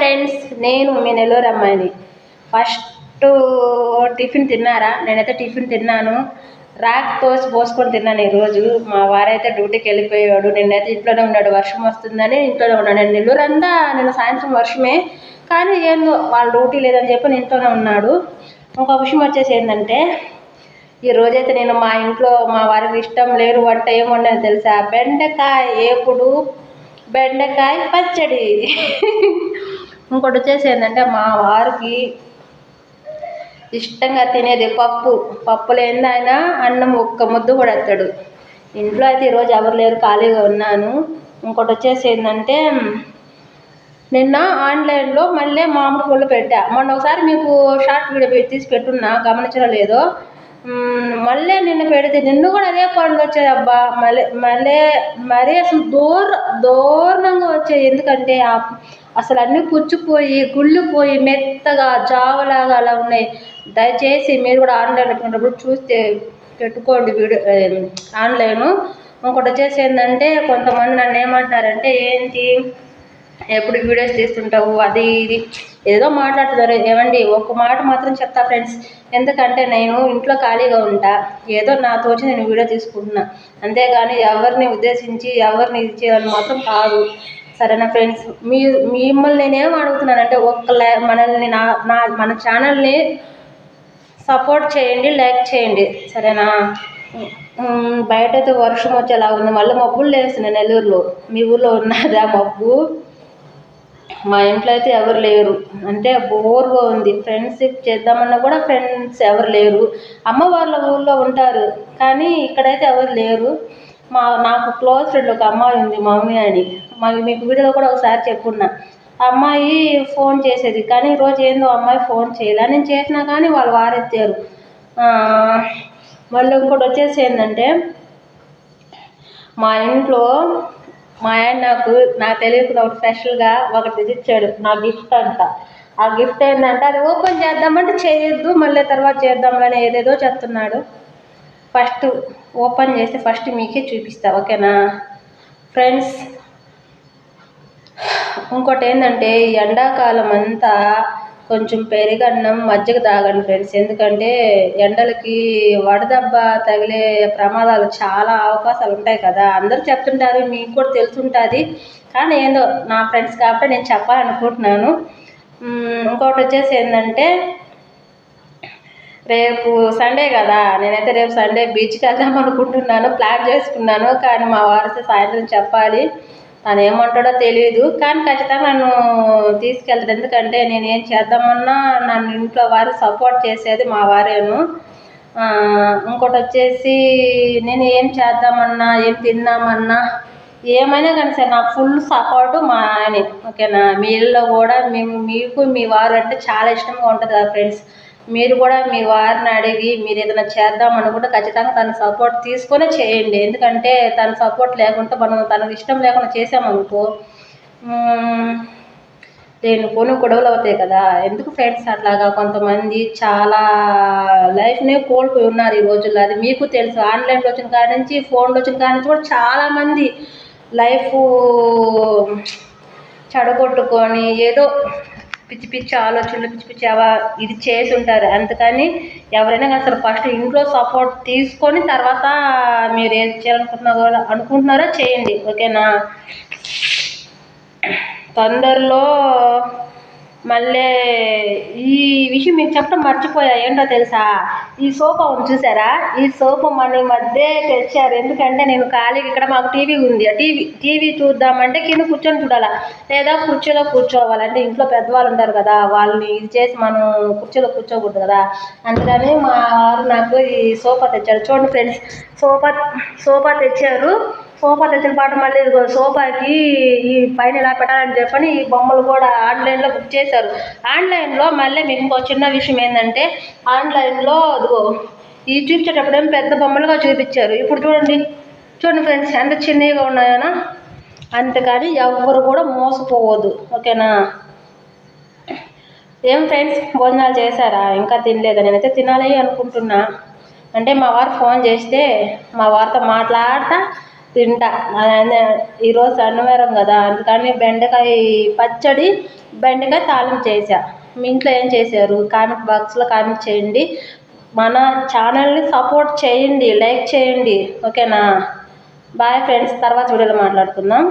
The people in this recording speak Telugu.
ఫ్రెండ్స్, నేను మీ నెల్లూరు అమ్మాయిని. ఫస్ట్ టిఫిన్ తిన్నారా? నేనైతే టిఫిన్ తిన్నాను. రాక్ పోసుకొని తిన్నాను ఈరోజు. మా వారైతే డ్యూటీకి వెళ్ళిపోయాడు. నిన్నైతే ఇంట్లోనే ఉన్నాడు. వర్షం వస్తుందని ఇంట్లోనే ఉన్నాడు. నేను నెల్లూరు అంతా నిన్న సాయంత్రం వర్షమే, కానీ ఏందో వాళ్ళ డ్యూటీ లేదని చెప్పి నేను ఇంట్లోనే ఉన్నాడు. ఇంకొక విషయం వచ్చేసి ఏంటంటే, ఈ రోజైతే నేను మా ఇంట్లో మా వారికి ఇష్టం లేరు వంట ఏం వండాను తెలుసా? బెండకాయ ఏపుడు, బెండకాయ పచ్చడి. ఇంకోటి వచ్చేసి ఏంటంటే, మా వారికి ఇష్టంగా తినేది పప్పు లేని ఆయన అన్నం ఒక్క ముద్ద కూడా ఎత్తాడు. ఇంట్లో అయితే ఈరోజు ఎవరు లేరు, ఖాళీగా ఉన్నాను. ఇంకోటి వచ్చేసి ఏంటంటే, నిన్న ఆన్లైన్లో మళ్ళీ మామిడి పళ్ళు పెట్టా. మొన్న ఒకసారి మీకు షార్ట్ వీడియో తీసి పెట్టున్నా, గమనించడం లేదో. మళ్ళీ నిన్న పెడితే నిన్ను కూడా అదే పండ్లు వచ్చాయి అబ్బా. మరీ అసలు దూరంగా వచ్చాయి. ఎందుకంటే అసలు అన్నీ పుచ్చిపోయి గుళ్ళిపోయి మెత్తగా జావలాగా అలా ఉన్నాయి. దయచేసి మీరు కూడా ఆన్లైన్ పెట్టుకున్నప్పుడు చూస్తే పెట్టుకోండి వీడియో ఆన్లైన్. ఇంకోటి వచ్చేసి ఏంటంటే, కొంతమంది నన్ను ఏమంటారంటే, ఏంటి ఎప్పుడు వీడియోస్ తీస్తుంటావు అది ఇది ఏదో మాట్లాడుతున్నారు. ఏమండి, ఒక మాట మాత్రం చెప్తా ఫ్రెండ్స్, ఎందుకంటే నేను ఇంట్లో ఖాళీగా ఉంటా, ఏదో నా తోచి నేను వీడియో తీసుకుంటున్నా, అంతేగాని ఎవరిని ఉద్దేశించి ఎవరిని ఇది చేయాలని మాత్రం కాదు. సరేనా ఫ్రెండ్స్? మిమ్మల్ని నేనేం అడుగుతున్నానంటే, మనల్ని మన ఛానల్ని సపోర్ట్ చేయండి, లైక్ చేయండి, సరేనా? బయటైతే వర్షం వచ్చేలా ఉంది. మళ్ళీ మబ్బులు లేస్తున్నాయి నెల్లూరులో. మీ ఊర్లో ఉన్నదా మబ్బు? మా ఇంట్లో అయితే ఎవరు లేరు, అంటే బోర్గా ఉంది. ఫ్రెండ్షిప్ చేద్దామన్నా కూడా ఫ్రెండ్స్ ఎవరు లేరు. అమ్మ వాళ్ళ ఊళ్ళో ఉంటారు, కానీ ఇక్కడైతే ఎవరు లేరు. నాకు క్లోజ్ ఫ్రెండ్ ఒక అమ్మాయి ఉంది, మౌని అని. మీకు వీడియోలో కూడా ఒకసారి చెప్పున్నా. ఆ అమ్మాయి ఫోన్ చేసేది, కానీ ఈరోజు ఏందో అమ్మాయి ఫోన్ చేయలే. నేను చేసినా కానీ వాళ్ళు వారెత్తారు. మళ్ళీ ఇంకోటి వచ్చేసి ఏంటంటే, మా ఇంట్లో మా ఆయన నాకు తెలియకుండా ఒకటి స్పెషల్గా ఒకటి ఇచ్చాడు, నా గిఫ్ట్ అంట. ఆ గిఫ్ట్ ఏంటంటే, అది ఓపెన్ చేద్దామంటే చేయొద్దు, మళ్ళీ తర్వాత చేద్దామని ఏదేదో చెప్తున్నాడు. ఫస్ట్ ఓపెన్ చేస్తే ఫస్ట్ మీకే చూపిస్తా, ఓకేనా ఫ్రెండ్స్? ఇంకోటి ఏంటంటే, ఈ ఎండాకాలం అంతా కొంచెం పెరుగన్నం మజ్జిగ తాగండి ఫ్రెండ్స్. ఎందుకంటే ఎండలకి వడదెబ్బ తగిలే ప్రమాదాలు చాలా అవకాశాలు ఉంటాయి కదా. అందరూ చెప్తుంటారు, మీకు కూడా తెలుసుంటుంది, కానీ ఏందో నా ఫ్రెండ్స్ కాబట్టి నేను చెప్పాలనుకుంటున్నాను. ఇంకొకటి వచ్చేసి ఏంటంటే, రేపు సండే కదా, నేనైతే రేపు సండే బీచ్కి వెళ్దాం అనుకుంటున్నాను, ప్లాన్ చేసుకున్నాను. కానీ మా వారితో సాయంత్రం చెప్పాలి, తను ఏమంటాడో తెలియదు, కానీ ఖచ్చితంగా నన్ను తీసుకెళ్తాడు. ఎందుకంటే నేను ఏం చేద్దామన్నా నన్ను ఇంట్లో వారు సపోర్ట్ చేసేది మా వారేను. ఇంకోటి వచ్చేసి, నేను ఏం చేద్దామన్నా ఏం తిన్నామన్నా ఏమైనా కానీ సరే నాకు ఫుల్ సపోర్టు మా ఆయనే, ఓకేనా? మీ ఇళ్ళలో కూడా మీకు మీ వారు అంటే చాలా ఇష్టంగా ఉంటుంది కదా ఫ్రెండ్స్. మీరు కూడా మీ వారిని అడిగి మీరు ఏదైనా చేద్దాం అనుకుంటే ఖచ్చితంగా తన సపోర్ట్ తీసుకొనే చేయండి. ఎందుకంటే తన సపోర్ట్ లేకుంటే మనం తనకు ఇష్టం లేకుండా చేసామనుకో దేనికోను గొడవలు అవుతాయి కదా. ఎందుకు ఫ్రెండ్స్ అట్లాగా కొంతమంది చాలా లైఫ్నే కోల్పోయి ఉన్నారు ఈ రోజుల్లో. అది మీకు తెలుసు. ఆన్లైన్లో వచ్చిన కాడి నుంచి, ఫోన్లో వచ్చిన కాడి నుంచి కూడా చాలామంది లైఫ్ చెడగొట్టుకొని ఏదో పిచ్చి పిచ్చి ఆలోచనలు పిచ్చి ఇది చేసి ఉంటారు. అందుకని ఎవరైనా కానీ అసలు ఫస్ట్ ఇంట్లో సపోర్ట్ తీసుకొని తర్వాత మీరు ఏం చేయాలనుకుంటున్నారో చేయండి, ఓకేనా? తొందరలో మళ్ళీ ఈ విషయం మీకు చెప్పడం మర్చిపోయా, ఏంటో తెలుసా? ఈ సోఫా ఉంది చూసారా? ఈ సోఫా మన మధ్య తెచ్చారు. ఎందుకంటే నేను ఖాళీగా ఇక్కడ మాకు టీవీ ఉంది, ఆ టీవీ చూద్దామంటే కింద కూర్చొని చూడాలా, లేదా కుర్చీలో కూర్చోవాలంటే ఇంట్లో పెద్దవాళ్ళు ఉంటారు కదా, వాళ్ళని ఇది చేసి మనం కుర్చీలో కూర్చోకూడదు కదా. అందుకని మా వారు నాకు ఈ సోఫా తెచ్చారు. చూడండి ఫ్రెండ్స్, సోఫా తెచ్చారు. సోఫా తెచ్చిన పాటు మళ్ళీ ఇదిగో సోఫాకి ఈ పైన ఎలా పెట్టాలని చెప్పని ఈ బొమ్మలు కూడా ఆన్లైన్లో బుక్ చేశారు. ఆన్లైన్లో మళ్ళీ మీకు ఇంకో చిన్న విషయం ఏంటంటే, ఆన్లైన్లో అదిగో ఈ చూపించేటప్పుడు ఏం పెద్ద బొమ్మలుగా చూపించారు. ఇప్పుడు చూడండి ఫ్రెండ్స్ ఎంత చిన్నగా ఉన్నాయో. అంతేకాని ఎవరు కూడా మోసపోవద్దు, ఓకేనా? ఏం ఫ్రెండ్స్, భోజనాలు చేశారా? ఇంకా తినలేదా? నేనైతే తినాలి అనుకుంటున్నా. అంటే మా వారు ఫోన్ చేస్తే మా వారితో మాట్లాడతా తింటా. ఈరోజు శనివారం కదా, అందుకని బెండకాయ పచ్చడి, బెండకాయ తాలింపు చేశా. మీ ఇంట్లో ఏం చేశారు? కామెంట్ బాక్స్లో కామెంట్ చేయండి. మన ఛానల్ని సపోర్ట్ చేయండి, లైక్ చేయండి. ఓకేనా? బాయ్ ఫ్రెండ్స్, తర్వాత వీడియోలో మాట్లాడుకుందాం.